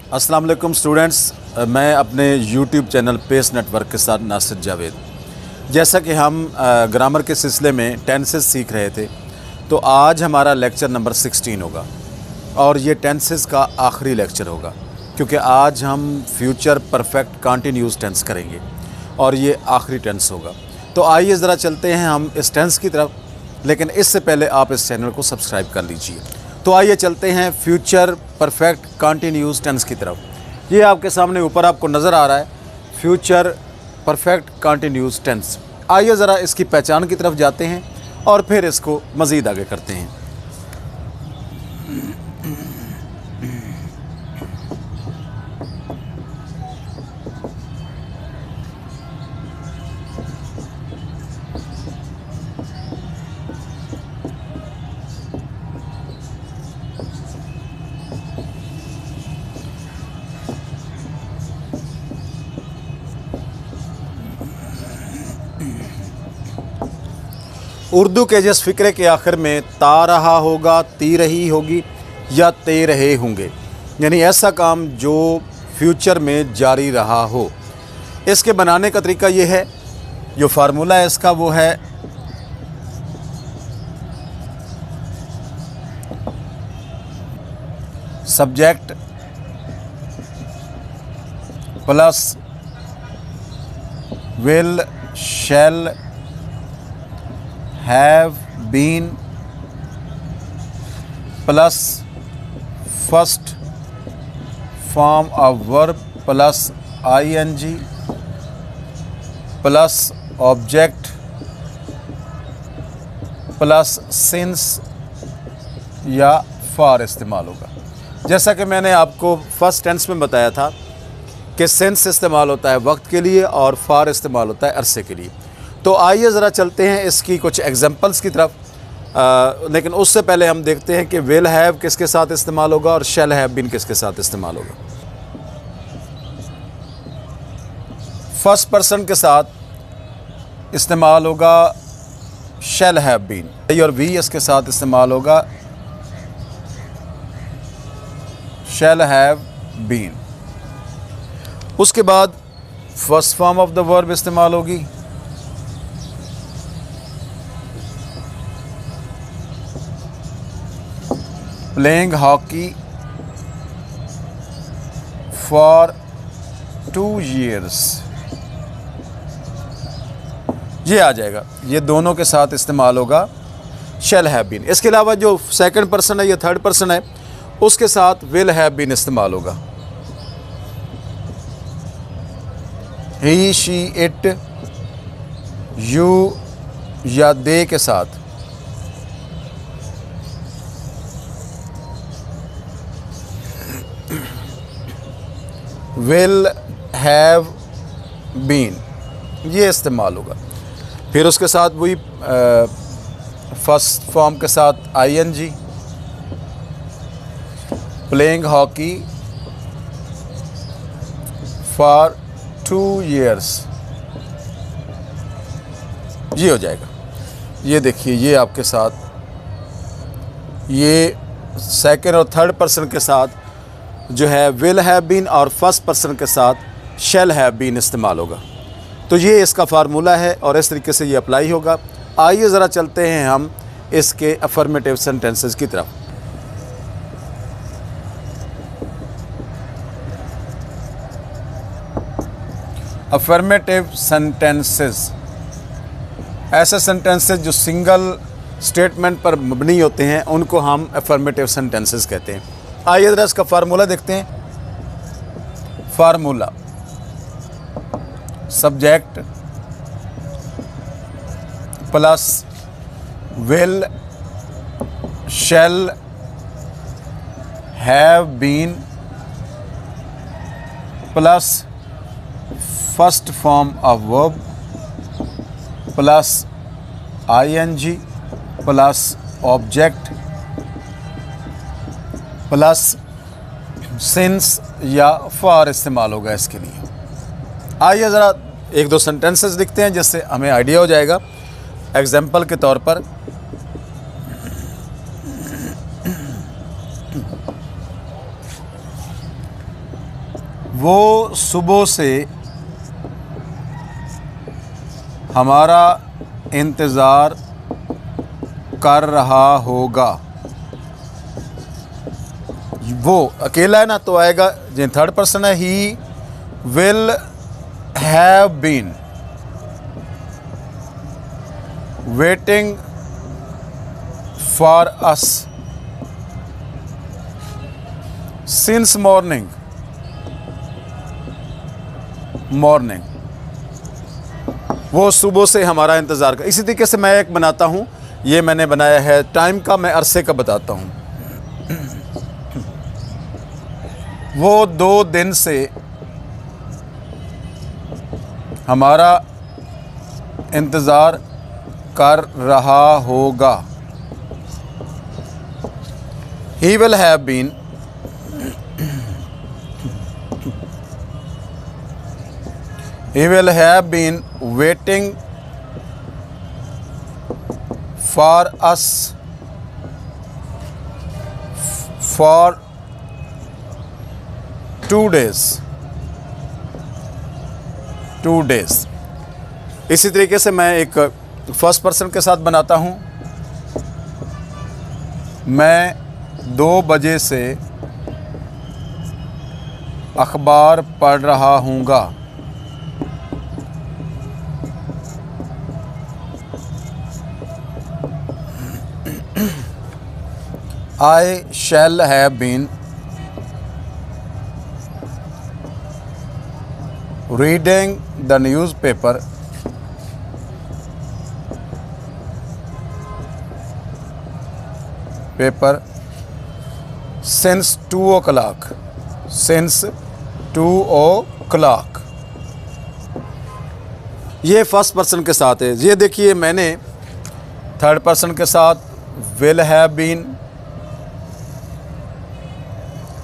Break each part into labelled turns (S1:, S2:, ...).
S1: अस्सलाम वालेकुम स्टूडेंट्स, मैं अपने YouTube चैनल पेस नेटवर्क के साथ नासिर जावेद। जैसा कि हम ग्रामर के सिलसिले में टेंसेस सीख रहे थे, तो आज हमारा लेक्चर नंबर 16 होगा और ये टेंसेस का आखिरी लेक्चर होगा, क्योंकि आज हम फ्यूचर परफेक्ट कंटिन्यूस टेंस करेंगे और ये आखिरी टेंस होगा। तो आइए ज़रा चलते हैं हम इस टेंस की तरफ, लेकिन इससे पहले आप इस चैनल को सब्सक्राइब कर लीजिए। तो आइए चलते हैं फ्यूचर परफेक्ट कंटिन्यूस टेंस की तरफ। ये आपके सामने ऊपर आपको नज़र आ रहा है फ्यूचर परफेक्ट कंटिन्यूस टेंस। आइए ज़रा इसकी पहचान की तरफ जाते हैं और फिर इसको मज़ीद आगे करते हैं। उर्दू के जिस फ़िक्रे के आखिर में ता रहा होगा, ती रही होगी या ते रहे होंगे, यानी ऐसा काम जो फ्यूचर में जारी रहा हो, इसके बनाने का तरीका ये है। जो फार्मूला है इसका वो है subject plus will, shall, have been plus first form of verb plus ING plus object plus since या फॉर इस्तेमाल होगा। जैसा कि मैंने आपको फर्स्ट टेंस में बताया था कि सिंस इस्तेमाल होता है वक्त के लिए और फॉर इस्तेमाल होता है अरसे के लिए। तो आइए ज़रा चलते हैं इसकी कुछ एग्जांपल्स की तरफ, लेकिन उससे पहले हम देखते हैं कि विल हैव किसके साथ इस्तेमाल होगा और शैल हैव बीन किसके साथ इस्तेमाल होगा। फर्स्ट पर्सन के साथ इस्तेमाल होगा शैल हैव बीन और वी एस के साथ इस्तेमाल होगा शैल हैव बीन। उसके बाद first form of the verb इस्तेमाल होगी प्लेइंग हॉकी फॉर 2 years, ये आ जाएगा। ये दोनों के साथ इस्तेमाल होगा शैल हैव बीन। इसके अलावा जो सेकंड पर्सन है या थर्ड पर्सन है, उसके साथ विल हैव बीन इस्तेमाल होगा। ही, शी, इट, यू या दे के साथ विल हैव बीन ये इस्तेमाल होगा। फिर उसके साथ वही फर्स्ट फॉर्म के साथ ING, playing hockey for 2 years, ये हो जाएगा। ये देखिए, ये आपके साथ ये सेकंड और थर्ड पर्सन के साथ जो है विल हैव बीन और फर्स्ट पर्सन के साथ शैल हैव बीन इस्तेमाल होगा। तो ये इसका फार्मूला है और इस तरीके से ये अप्लाई होगा। आइए ज़रा चलते हैं हम इसके अफर्मेटिव सेंटेंसेस की तरफ। अफर्मेटिव सेंटेंसेस ऐसे सेंटेंसेस जो सिंगल स्टेटमेंट पर मबनी होते हैं, उनको हम अफर्मेटिव सेंटेंसेस कहते हैं। आइए ज़रा इसका फार्मूला देखते हैं। Formula subject plus will, shall, have been plus first form of verb plus ING plus object plus since या फॉर इस्तेमाल होगा इसके लिए। आइए ज़रा 1-2 सेंटेंसेस लिखते हैं जिससे हमें आइडिया हो जाएगा। एग्जाम्पल के तौर पर वो सुबह से हमारा इंतज़ार कर रहा होगा। वो अकेला है ना, तो आएगा जो थर्ड पर्सन है, he will have been waiting for us since morning. वो सुबह से हमारा इंतज़ार कर। इसी तरीके से मैं एक बनाता हूँ, ये मैंने बनाया है टाइम का, मैं अरसे का बताता हूँ। वो 2 दिन से हमारा इंतज़ार कर रहा होगा। He will have been waiting for us for 2 days। इसी तरीके से मैं एक फर्स्ट पर्सन के साथ बनाता हूँ। मैं 2 बजे से अखबार पढ़ रहा हूँगा। I shall have been reading the newspaper since 2 o'clock। ये फर्स्ट पर्सन के साथ है। ये देखिए, मैंने थर्ड पर्सन के साथ विल हैव बीन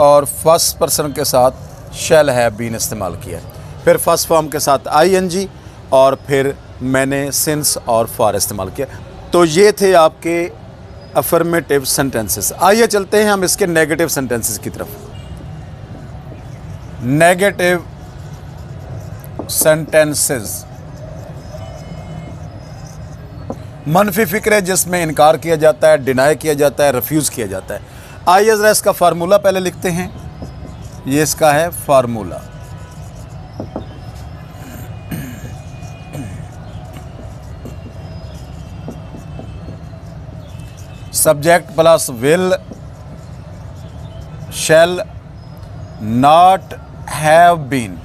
S1: और फर्स्ट पर्सन के साथ शैल हैव बीन इस्तेमाल किया। फिर फर्स्ट फॉर्म के साथ आईएनजी और फिर मैंने सिंस और फॉर इस्तेमाल किया। तो ये थे आपके अफर्मेटिव सेंटेंसेस। आइए चलते हैं हम इसके नेगेटिव सेंटेंसेस की तरफ। नेगेटिव सेंटेंसेस मनफी फिक्र है जिसमें इनकार किया जाता है, डिनाई किया जाता है, रिफ्यूज़ किया जाता है। आइए ज़रा इसका फार्मूला पहले लिखते हैं। ये इसका है formula. Subject plus will shall not have been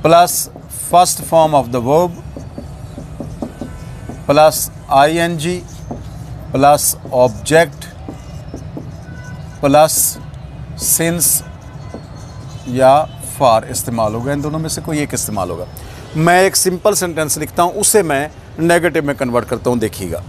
S1: plus first form of the verb plus ING plus object plus since या फॉर इस्तेमाल होगा। इन दोनों में से कोई एक इस्तेमाल होगा। मैं एक सिंपल सेंटेंस लिखता हूँ, उसे मैं नेगेटिव में कन्वर्ट करता हूँ। देखिएगा,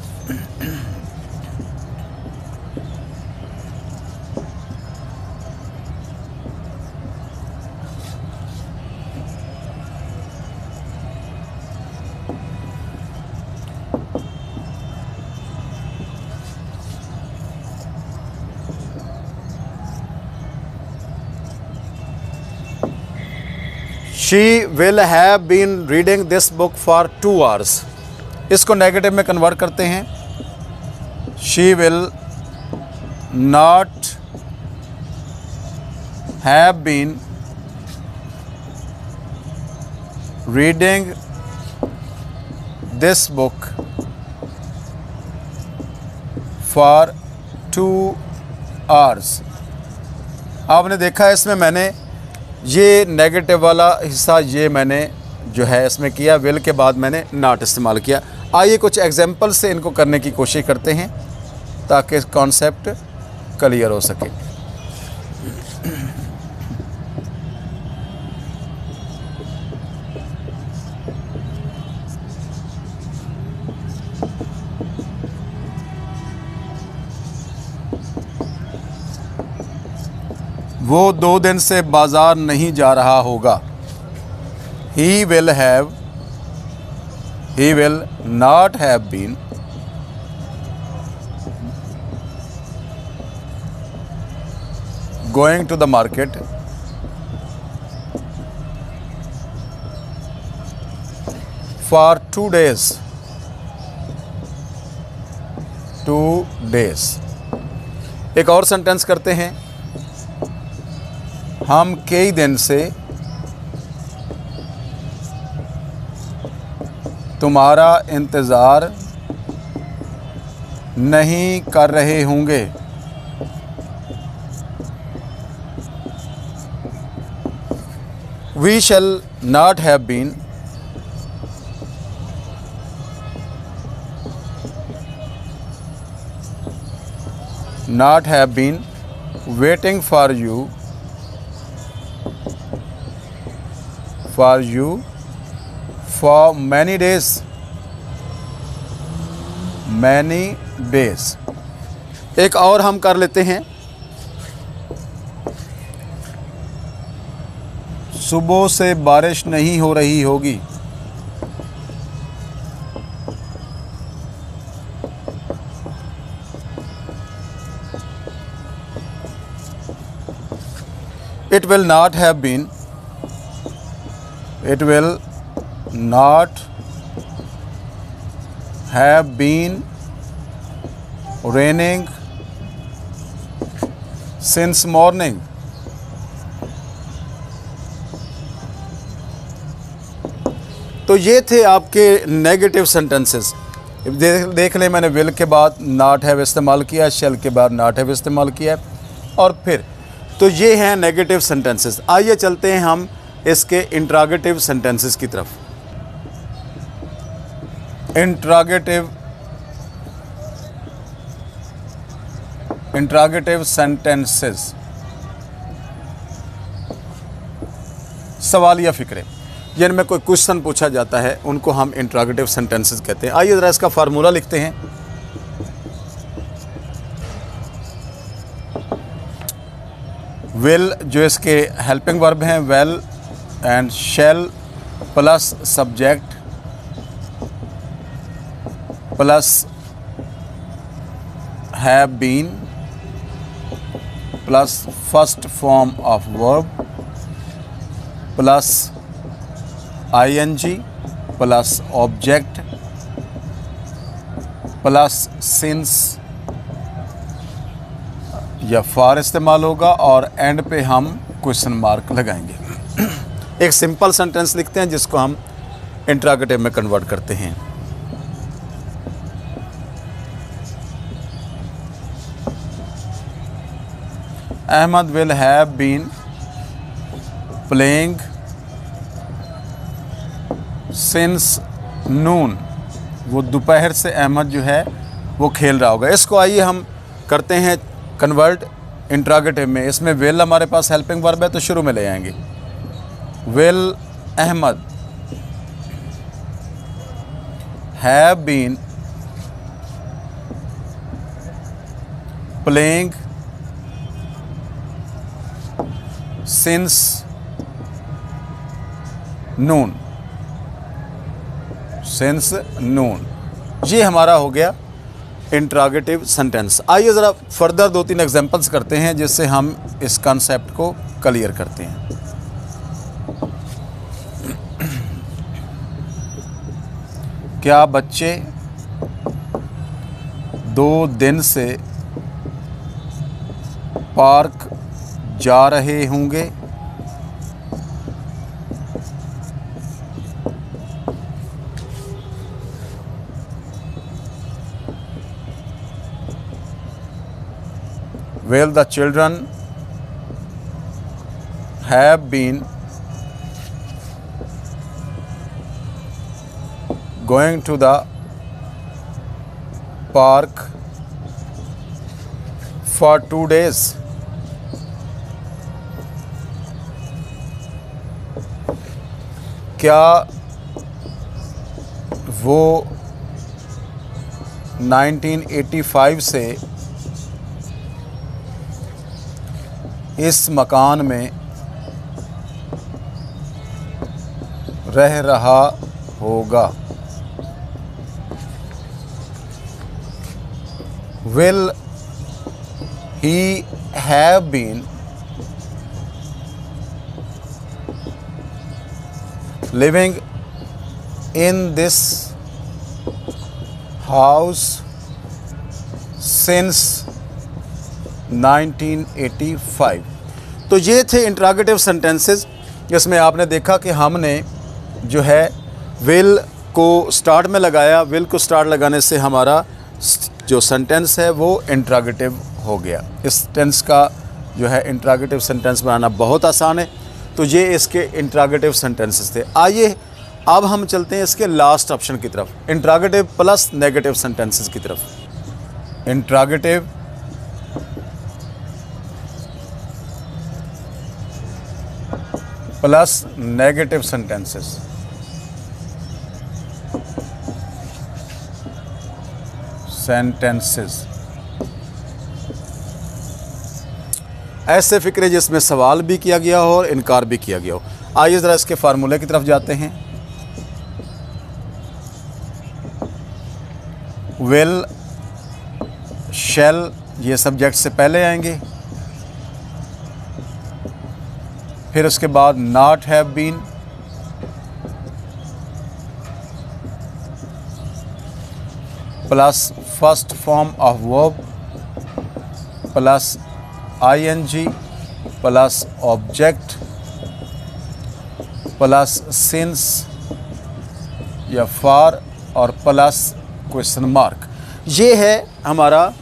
S1: She will have been reading this book for 2 hours। इसको नेगेटिव में कन्वर्ट करते हैं। She will not have been reading this book for 2 hours। आपने देखा है इसमें मैंने ये नेगेटिव वाला हिस्सा ये मैंने जो है इसमें किया, विल के बाद मैंने नॉट इस्तेमाल किया। आइए कुछ एग्जांपल से इनको करने की कोशिश करते हैं ताकि कॉन्सेप्ट क्लियर हो सके। वो 2 दिन से बाज़ार नहीं जा रहा होगा। He will not have been going to the market for 2 days. 2 days. एक और सेंटेंस करते हैं, हम कई दिन से तुम्हारा इंतज़ार नहीं कर रहे होंगे। We shall not have been waiting for you for many days. एक और हम कर लेते हैं, सुबह से बारिश नहीं हो रही होगी। It will not have been raining since morning. तो ये थे आपके नेगेटिव सेंटेंसेस। देख लें, मैंने विल के बाद नॉट हैव इस्तेमाल किया, शेल के बाद नॉट हैव इस्तेमाल किया, और फिर तो ये हैं नेगेटिव सेंटेंसेस। आइए चलते हैं हम इसके इंट्रोगेटिव सेंटेंसेस की तरफ। इंट्रोगेटिव सेंटेंसेस, सवालिया फ़िक्रे, जिनमें कोई क्वेश्चन पूछा जाता है, उनको हम इंट्रोगेटिव सेंटेंसेस कहते हैं। आइए ज़रा इसका फार्मूला लिखते हैं। विल जो इसके हेल्पिंग वर्ब हैं, will and shall plus subject plus have been plus first form of verb plus ING plus object plus since या फॉर इस्तेमाल होगा, और एंड पे हम क्वेश्चन मार्क लगाएंगे। एक सिंपल सेंटेंस लिखते हैं जिसको हम इंट्रोगेटिव में कन्वर्ट करते हैं। Ahmed will have been playing since noon. वो दोपहर से अहमद जो है वो खेल रहा होगा। इसको आइए हम करते हैं कन्वर्ट इंट्रोगेटिव में। इसमें विल हमारे पास हेल्पिंग वर्ब है, तो शुरू में ले आएंगे। Will Ahmed have been playing since noon. ये हमारा हो गया इंट्रोगेटिव सेंटेंस। आइए ज़रा फर्दर 2-3 एग्जांपल्स करते हैं जिससे हम इस कॉन्सेप्ट को क्लियर करते हैं। क्या बच्चे 2 दिन से पार्क जा रहे होंगे? Will the children have been going to the park for 2 days? क्या वो 1985 से इस मकान में रह रहा होगा? Will he have been living in this house since 1985। तो ये थे इंट्रागेटिव सेंटेंसेस। इसमें आपने देखा कि हमने जो है विल को स्टार्ट में लगाया। विल को स्टार्ट लगाने से हमारा जो सेंटेंस है वो इंट्रागेटिव हो गया। इस टेंस का जो है इंट्रागेटिव सेंटेंस बनाना बहुत आसान है। तो ये इसके इंट्रागेटिव सेंटेंसेस थे। आइए अब हम चलते हैं इसके लास्ट ऑप्शन की तरफ, इंट्रागेटिव प्लस नेगेटिव सेंटेंसेस की तरफ। Interrogative plus negative sentences. ऐसे फिक्रे जिसमें सवाल भी किया गया हो और इनकार भी किया गया हो। आइए ज़रा इसके फार्मूले की तरफ जाते हैं। विल, शैल ये सब्जेक्ट से पहले आएंगे, फिर उसके बाद not have been, plus first form of verb, plus ING, plus object, plus since या फॉर और प्लस क्वेश्चन मार्क। ये है हमारा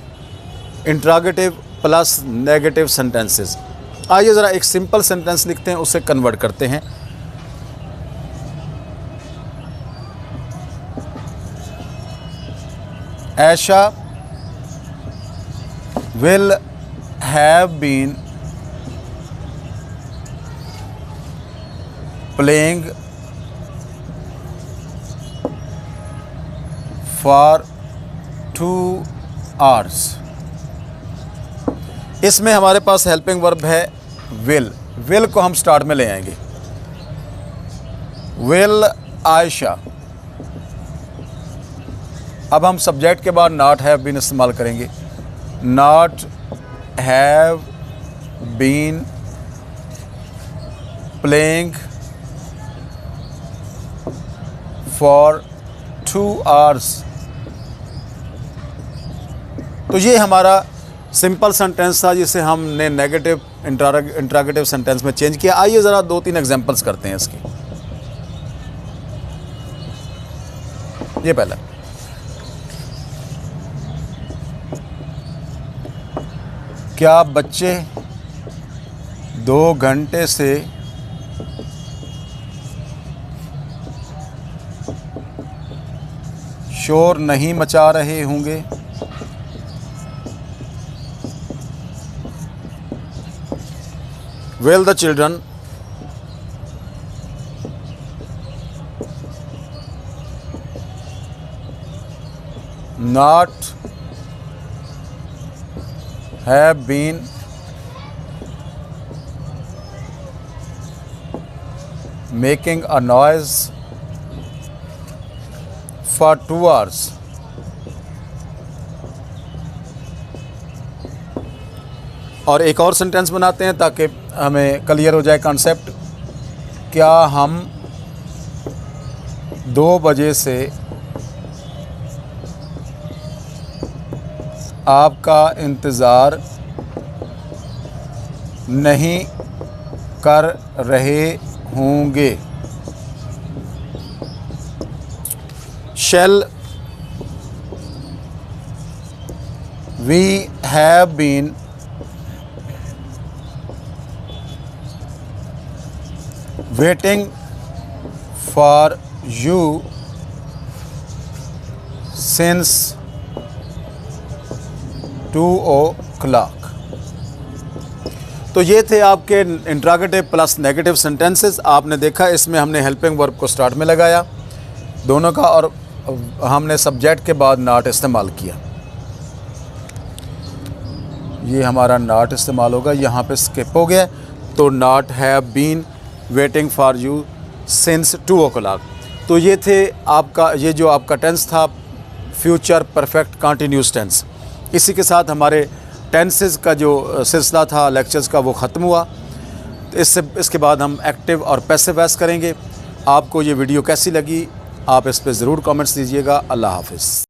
S1: इंट्रागेटिव प्लस नेगेटिव सेंटेंसेस। आइए ज़रा एक सिंपल सेंटेंस लिखते हैं, उसे कन्वर्ट करते हैं। Aisha will have been playing for 2 hours। इसमें हमारे पास हेल्पिंग वर्ब है विल। विल को हम स्टार्ट में ले आएंगे। विल आयशा। अब हम सब्जेक्ट के बाद नॉट हैव बीन इस्तेमाल करेंगे। Not have been playing for 2 hours। तो ये हमारा सिंपल सेंटेंस था जिसे हमने नेगेटिव इंट्रागेटिव सेंटेंस में चेंज किया। आइए ज़रा 2-3 एग्जांपल्स करते हैं इसके। ये पहला, क्या बच्चे 2 घंटे से शोर नहीं मचा रहे होंगे? Will the children not have been making a noise for 2 hours? और एक और सेंटेंस बनाते हैं ताकि हमें क्लियर हो जाए कॉन्सेप्ट। क्या हम 2 बजे से आपका इंतज़ार नहीं कर रहे होंगे? Shall we have been waiting for you since 2 o'clock। तो ये थे आपके इंट्रागेटिव प्लस नेगेटिव सेंटेंसेस। आपने देखा इसमें हमने हेल्पिंग वर्ब को स्टार्ट में लगाया दोनों का, और हमने सब्जेक्ट के बाद नॉट इस्तेमाल किया। ये हमारा नॉट इस्तेमाल होगा, यहाँ पे स्किप हो गया। तो not have been waiting for you since 2 o'clock। तो ये थे आपका, ये जो आपका टेंस था फ्यूचर परफेक्ट कंटिन्यूस टेंस। इसी के साथ हमारे टेंसेस का जो सिलसिला था लेक्चर्स का वो ख़त्म हुआ। इसके बाद हम एक्टिव और पैसिव वॉइस करेंगे। आपको ये वीडियो कैसी लगी, आप इस पर ज़रूर कमेंट्स दीजिएगा। अल्लाह हाफ़िज़।